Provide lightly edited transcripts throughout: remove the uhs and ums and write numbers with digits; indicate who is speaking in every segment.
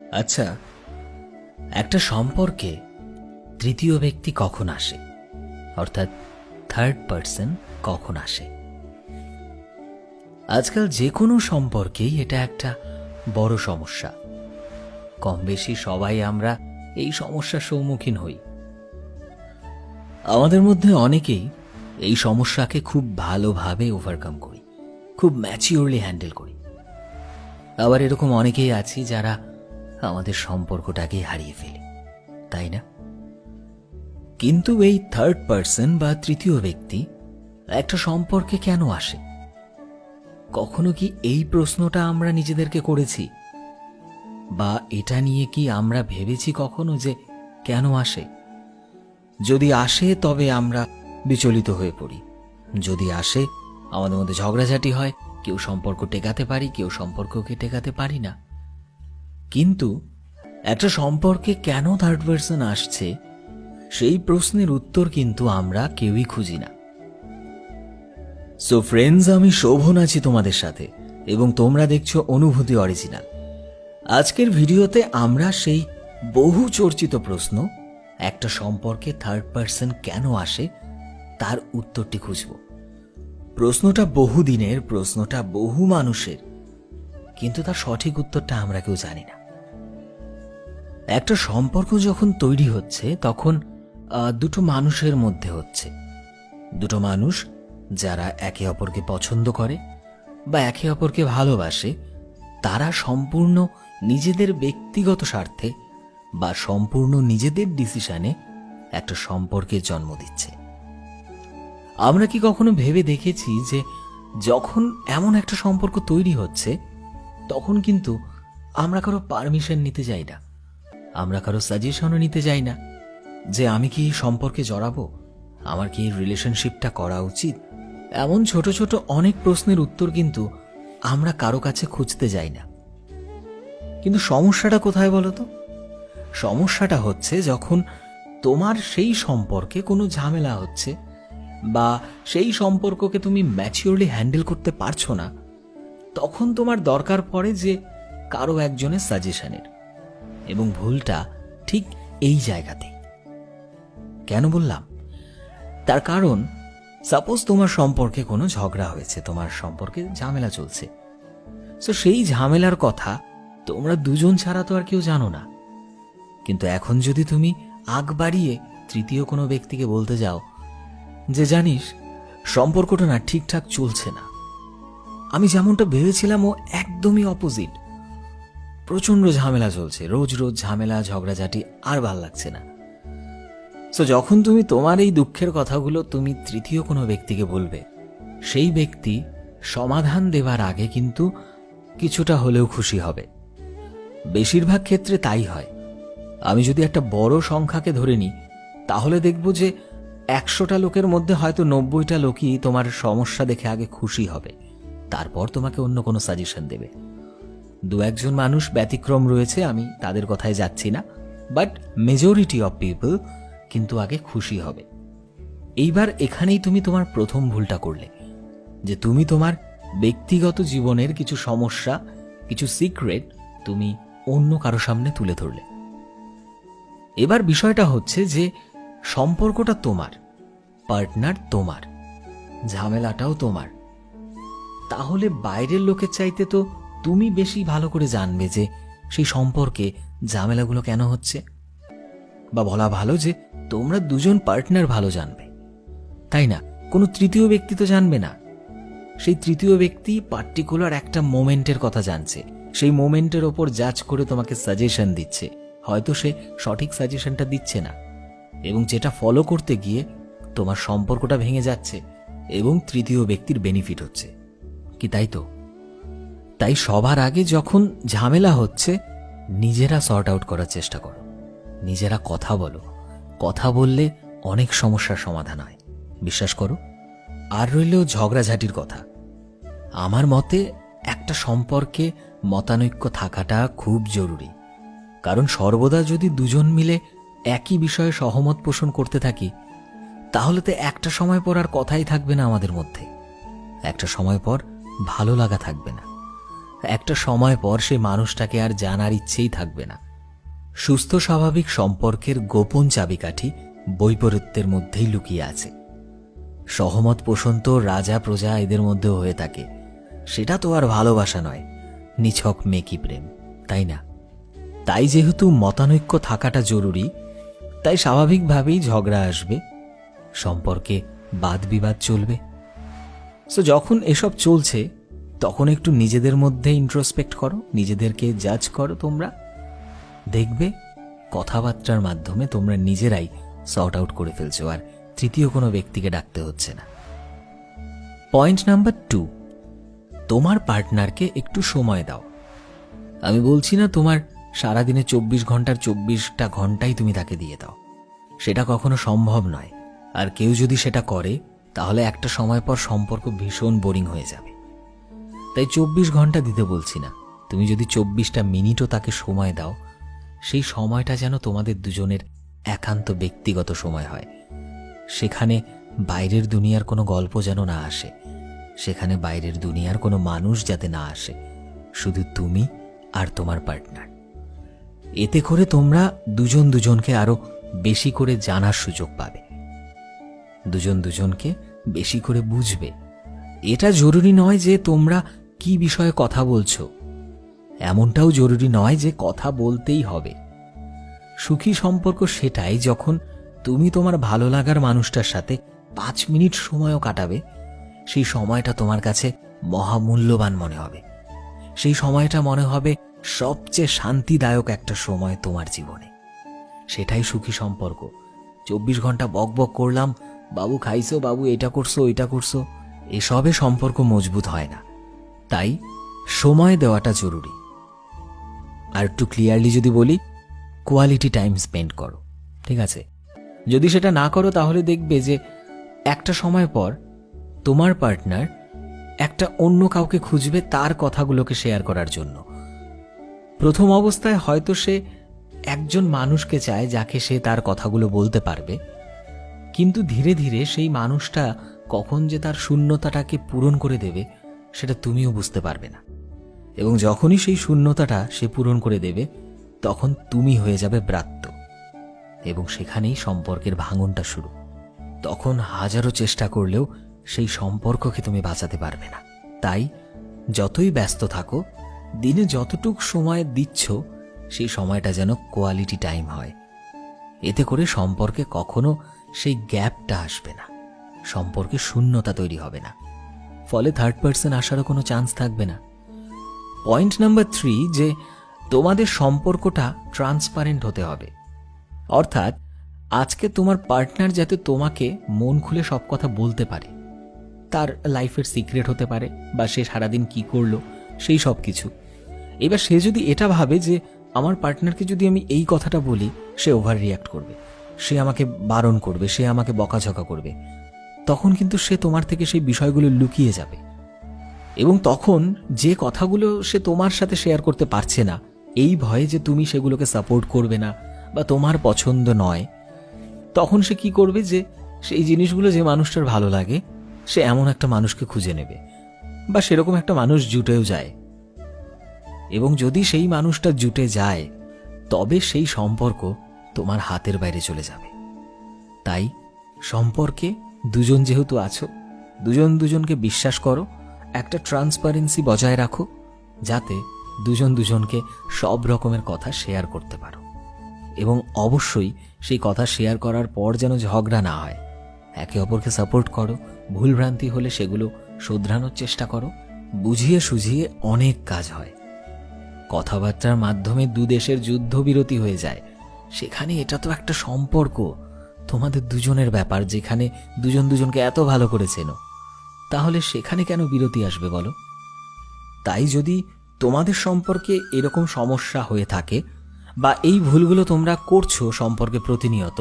Speaker 1: আচ্ছা, একটা সম্পর্কে তৃতীয় ব্যক্তি কখন আসে, অর্থাৎ থার্ড পার্সন কখন আসে? আজকাল যে কোনো সম্পর্কেই এটা একটা বড় সমস্যা। কম বেশি সবাই আমরা এই সমস্যার সম্মুখীন হই। আমাদের মধ্যে অনেকেই এই সমস্যাকে খুব ভালোভাবে ওভারকাম করি, খুব ম্যাচিওরলি হ্যান্ডেল করি। আবার এরকম অনেকেই আছি যারা আমাদের সম্পর্কটাকে হারিয়ে ফেলি, তাই না? কিন্তু এই থার্ড পার্সন বা তৃতীয় ব্যক্তি একটা সম্পর্কে কেন আসে? কখনো কি এই প্রশ্নটা আমরা নিজেদেরকে করেছি? বা এটা নিয়ে কি আমরা ভেবেছি কখনো যে কেন আসে? যদি আসে তবে আমরা বিচলিত হয়ে পড়ি। যদি আসে আমাদের মধ্যে ঝগড়াঝাটি হয়, কেউ সম্পর্ক টেকাতে পারি, কেউ সম্পর্ককে টেকাতে পারি না। কিন্তু একটা সম্পর্কে কেন থার্ড পার্সন আসছে, সেই প্রশ্নের উত্তর কিন্তু আমরা কেউই খুঁজি না। সো ফ্রেন্ডস, আমি শোভন আছি তোমাদের সাথে এবং তোমরা দেখছো অনুভূতি অরিজিনাল। আজকের ভিডিওতে আমরা সেই বহু চর্চিত প্রশ্ন, একটা সম্পর্কে থার্ড পার্সন কেন আসে, তার উত্তরটি খুঁজব। প্রশ্নটা বহু দিনের, প্রশ্নটা বহু মানুষের, কিন্তু তার সঠিক উত্তরটা আমরা কেউ জানি না। একটা সম্পর্ক যখন তৈরি হচ্ছে তখন দুটো মানুষের মধ্যে হচ্ছে। দুটো মানুষ যারা একে অপরকে পছন্দ করে বা একে অপরকে ভালোবাসে, তারা সম্পূর্ণ নিজেদের ব্যক্তিগত স্বার্থে বা সম্পূর্ণ নিজেদের ডিসিশনে একটা সম্পর্কের জন্ম দিচ্ছে। আমরা কি কখনো ভেবে দেখেছি যে যখন এমন একটা সম্পর্ক তৈরি হচ্ছে তখন কিন্তু আমরা কারো পারমিশন নিতে যাই না, আমরা কারো সাজেশনও নিতে যাই না যে আমি কি সম্পর্কে জড়াবো, আমার কি রিলেশনশিপটা করা উচিত? এমন ছোট ছোট অনেক প্রশ্নের উত্তর কিন্তু আমরা কারো কাছে খুঁজতে যাই না। কিন্তু সমস্যাটা কোথায় বলো তো? সমস্যাটা হচ্ছে যখন তোমার সেই সম্পর্কে কোনো ঝামেলা হচ্ছে বা সেই সম্পর্ককে তুমি ম্যাচিওরলি হ্যান্ডেল করতে পারছো না, তখন তোমার দরকার পড়ে যে কারো একজনের সাজেশনের। এবং ভুলটা ঠিক এই জায়গাতে। কেন বললাম? তার কারণ, সাপোজ তোমার সম্পর্কে কোনো ঝগড়া হয়েছে, তোমার সম্পর্কে ঝামেলা চলছে। সো সেই ঝামেলার কথা তোমরা দুজন ছাড়া তো আর কেউ জানো না। কিন্তু এখন যদি তুমি আগ বাড়িয়ে তৃতীয় কোনো ব্যক্তিকে বলতে যাও যে জানিস, সম্পর্কটা না ঠিকঠাক চলছে না, আমি যেমনটা ভেবেছিলাম ও একদমই অপোজিট, প্রচন্ড ঝামেলা চলছে, রোজ রোজ ঝামেলা ঝগড়াঝাটি, আর ভাল লাগছে না। সো যখন তুমি তোমার এই দুঃখের কথাগুলো তুমি তৃতীয় কোনো ব্যক্তিকে বলবে, সেই ব্যক্তি সমাধান দেওয়ার আগে কিন্তু কিছুটা হলেও খুশি হবে। বেশিরভাগ ক্ষেত্রে তাই হয়। আমি যদি একটা বড় সংখ্যাকে ধরে নিই, তাহলে দেখব যে 100টা লোকের মধ্যে হয়তো 90টা লোকই তোমার সমস্যা দেখে আগে খুশি হবে, তারপর তোমাকে অন্য কোনো সাজেশন দেবে। দু একজন মানুষ ব্যতিক্রম রয়েছে, আমি তাদের কথায় যাচ্ছি না, বাট মেজরিটি অফ পিপল কিন্তু আগে খুশি হবে। এইবার এখানেই তুমি তোমার প্রথম ভুলটা করলে, যে তুমি তোমার ব্যক্তিগত জীবনের কিছু সমস্যা, কিছু সিক্রেট তুমি অন্য কারো সামনে তুলে ধরলে। এবার বিষয়টা হচ্ছে যে সম্পর্কটা তোমার, পার্টনার তোমার, ঝামেলাটাও তোমার। তাহলে বাইরের লোকের চাইতে তো তুমি বেশি ভালো করে জানবে যে সেই সম্পর্কে ঝামেলাগুলো কেন হচ্ছে, বা বলা ভালো যে তোমরা দুজন পার্টনার ভালো জানবে, তাই না? কোনো তৃতীয় ব্যক্তি তো জানবে না। সেই তৃতীয় ব্যক্তি পার্টিকুলার একটা মোমেন্টের কথা জানছে, সেই মোমেন্টের ওপর জাজ করে তোমাকে সাজেশন দিচ্ছে। হয়তো সে সঠিক সাজেশনটা দিচ্ছে না, এবং যেটা ফলো করতে গিয়ে তোমার সম্পর্কটা ভেঙে যাচ্ছে এবং তৃতীয় ব্যক্তির বেনিফিট হচ্ছে। কি তাই তো? তাই সবার আগে যখন ঝামেলা হচ্ছে, নিজেরা সর্ট আউট করার চেষ্টা করো, নিজেরা কথা বলো। কথা বললে অনেক সমস্যার সমাধান হয়, বিশ্বাস করো। আর রইল ঝগড়াঝাটির কথা। আমার মতে একটা সম্পর্কে মতানৈক্য থাকাটা খুব জরুরি, কারণ সর্বদা যদি দুজন মিলে একই বিষয়ে সহমত পোষণ করতে থাকি, তাহলে তো একটা সময় পর আর কথাই থাকবে না আমাদের মধ্যে, একটা সময় পর ভালো লাগা থাকবে না, একটা সময় পর সেই মানুষটাকে আর জানার ইচ্ছেই থাকবে না। সুস্থ স্বাভাবিক সম্পর্কের গোপন চাবিকাঠি বৈপরীত্যের মধ্যেই লুকিয়ে আছে। সহমত পোষণ তো রাজা প্রজা এদের মধ্যেও হয়ে থাকে, সেটা তো আর ভালোবাসা নয়, নিছক মেকি প্রেম, তাই না? তাই যেহেতু মতানৈক্য থাকাটা জরুরি, তাই স্বাভাবিকভাবেই ঝগড়া আসবে, সম্পর্কে বাদ বিবাদ চলবে। সো যখন এসব চলছে তখন একটু নিজেদের মধ্যে ইন্ট্রোস্পেক্ট করো, নিজেদেরকে জাজ করো। তোমরা দেখবে কথাবার্তার মাধ্যমে তোমরা নিজেরাই সর্ট আউট করে ফেলছো, আর তৃতীয় কোনো ব্যক্তিকে ডাকতে হচ্ছে না। পয়েন্ট নাম্বার 2, তোমার পার্টনারকে একটু সময় দাও। আমি বলছি না তোমার সারাদিনে 24 ঘন্টার 24টা ঘন্টাই তুমি তাকে দিয়ে দাও, সেটা কখনো সম্ভব নয়। আর কেউ যদি সেটা করে তাহলে একটা সময় পর সম্পর্ক ভীষণ বোরিং হয়ে যাবে। তাই 24 ঘন্টা দিতে বলছি না, তুমি যদি 24টা মিনিটও তাকে সময় দাও, সেই সময়টা যেন তোমাদের দুজনের একান্ত ব্যক্তিগত সময় হয়। সেখানে বাইরের দুনিয়ার কোনো গল্প যেন না আসে, সেখানে বাইরের দুনিয়ার কোনো মানুষ যাতে না আসে, শুধু তুমি আর তোমার পার্টনার। এতে করে তোমরা দুজন দুজনকে আরো বেশি করে জানার সুযোগ পাবে, দুজন দুজনকে বেশি করে বুঝবে। এটা জরুরি নয় যে তোমরা কি বিষয়ে কথা বলছো, এমনটাও জরুরি নয় যে কথা বলতেই হবে। সুখী সম্পর্ক সেটাই যখন তুমি তোমার ভালো লাগার মানুষটার সাথে 5 মিনিট সময়ও কাটাবে, সেই সময়টা তোমার কাছে মহামূল্যবান মনে হবে। সেই সময়টা মনে হবে সবচেয়ে শান্তিদায়ক একটা সময় তোমার জীবনে। সেটাই সুখী সম্পর্ক। 24 ঘন্টা বক বক করলাম, বাবু খাইছো, বাবু এটা করছো ওইটা করছো, এসবে সম্পর্ক মজবুত হয় না। তাই সময় দেওয়াটা জরুরি। আর একটু ক্লিয়ারলি যদি বলি, কোয়ালিটি টাইম স্পেন্ড করো, ঠিক আছে? যদি সেটা না করো তাহলে দেখবে যে একটা সময় পর তোমার পার্টনার একটা অন্য কাউকে খুঁজবে তার কথাগুলোকে শেয়ার করার জন্য। প্রথম অবস্থায় হয়তো সে একজন মানুষকে চায় যাকে সে তার কথাগুলো বলতে পারবে, কিন্তু ধীরে ধীরে সেই মানুষটা কখন যে তার শূন্যতাটাকে পূরণ করে দেবে সেটা তুমিও বুঝতে পারবে না। এবং যখনই সেই শূন্যতাটা সে পূরণ করে দেবে তখন তুমি হয়ে যাবে ব্রাত্য, এবং সেখানেই সম্পর্কের ভাঙনটা শুরু। তখন হাজারো চেষ্টা করলেও সেই সম্পর্ককে তুমি বাঁচাতে পারবে না। তাই যতই ব্যস্ত থাকো, দিনে যতটুক সময় দিচ্ছ সেই সময়টা যেন কোয়ালিটি টাইম হয়। এতে করে সম্পর্কে কখনো সেই গ্যাপটা আসবে না, সম্পর্কে শূন্যতা তৈরি হবে না, ফলে থার্ড পার্সন আসারও কোনো চান্স থাকবে না। পয়েন্ট নাম্বার 3, যে তোমাদের সম্পর্কটা ট্রান্সপারেন্ট হতে হবে। অর্থাৎ আজকে তোমার পার্টনার যাতে তোমাকে মন খুলে সব কথা বলতে পারে, তার লাইফের সিক্রেট হতে পারে, বা সে সারাদিন কি করলো সেই সব কিছু। এবার সে যদি এটা ভাবে যে আমার পার্টনারকে যদি আমি এই কথাটা বলি সে ওভার রিয়াক্ট করবে, সে আমাকে বারণ করবে, সে আমাকে বকাঝকা করবে, তখন কিন্তু সে তোমার থেকে সেই বিষয়গুলো লুকিয়ে যাবে। এবং তখন যে কথাগুলো সে তোমার সাথে শেয়ার করতে পারছে না, এই ভয়ে যে তুমি সেগুলোকে সাপোর্ট করবে না বা তোমার পছন্দ নয়, তখন সে কি করবে, যে সেই জিনিসগুলো যে মানুষটার ভালো লাগে সে এমন একটা মানুষকে খুঁজে নেবে, বা সেরকম একটা মানুষ জুটেও যায়। এবং যদি সেই মানুষটা জুটে যায় তবে সেই সম্পর্ক তোমার হাতের বাইরে চলে যাবে। তাই সম্পর্কে দুজন যেহেতু আছো, দুজন দুজনকে বিশ্বাস করো, একটা ট্রান্সপারেন্সি বজায় রাখো, যাতে দুজন দুজনকে সব রকমের কথা শেয়ার করতে পারো। এবং অবশ্যই সেই কথা শেয়ার করার পর যেন ঝগড়া না হয়। একে অপরকে সাপোর্ট করো, ভুলভ্রান্তি হলে সেগুলো শোধরানোর চেষ্টা করো। বুঝিয়ে সুঝিয়ে অনেক কাজ হয়। কথাবার্তার মাধ্যমে দুদেশের যুদ্ধবিরতি হয়ে যায়, সেখানে এটা তো একটা সম্পর্ক, তোমাদের দুজনের ব্যাপার, যেখানে দুজন দুজনকে এত ভালো করে চেনো, তাহলে সেখানে কেন বিরতি আসবে বলো? তাই যদি তোমাদের সম্পর্কে এরকম সমস্যা হয়ে থাকে বা এই ভুলগুলো তোমরা করছো সম্পর্কে প্রতিনিয়ত,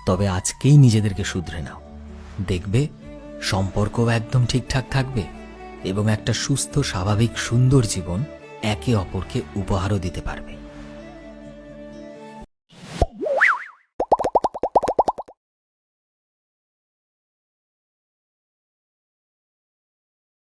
Speaker 1: তবে আজকেই নিজেদেরকে শুধরে নাও। দেখবে সম্পর্ক একদম ঠিকঠাক থাকবে এবং একটা সুস্থ স্বাভাবিক সুন্দর জীবন একে অপরকে উপহারও দিতে পারবে।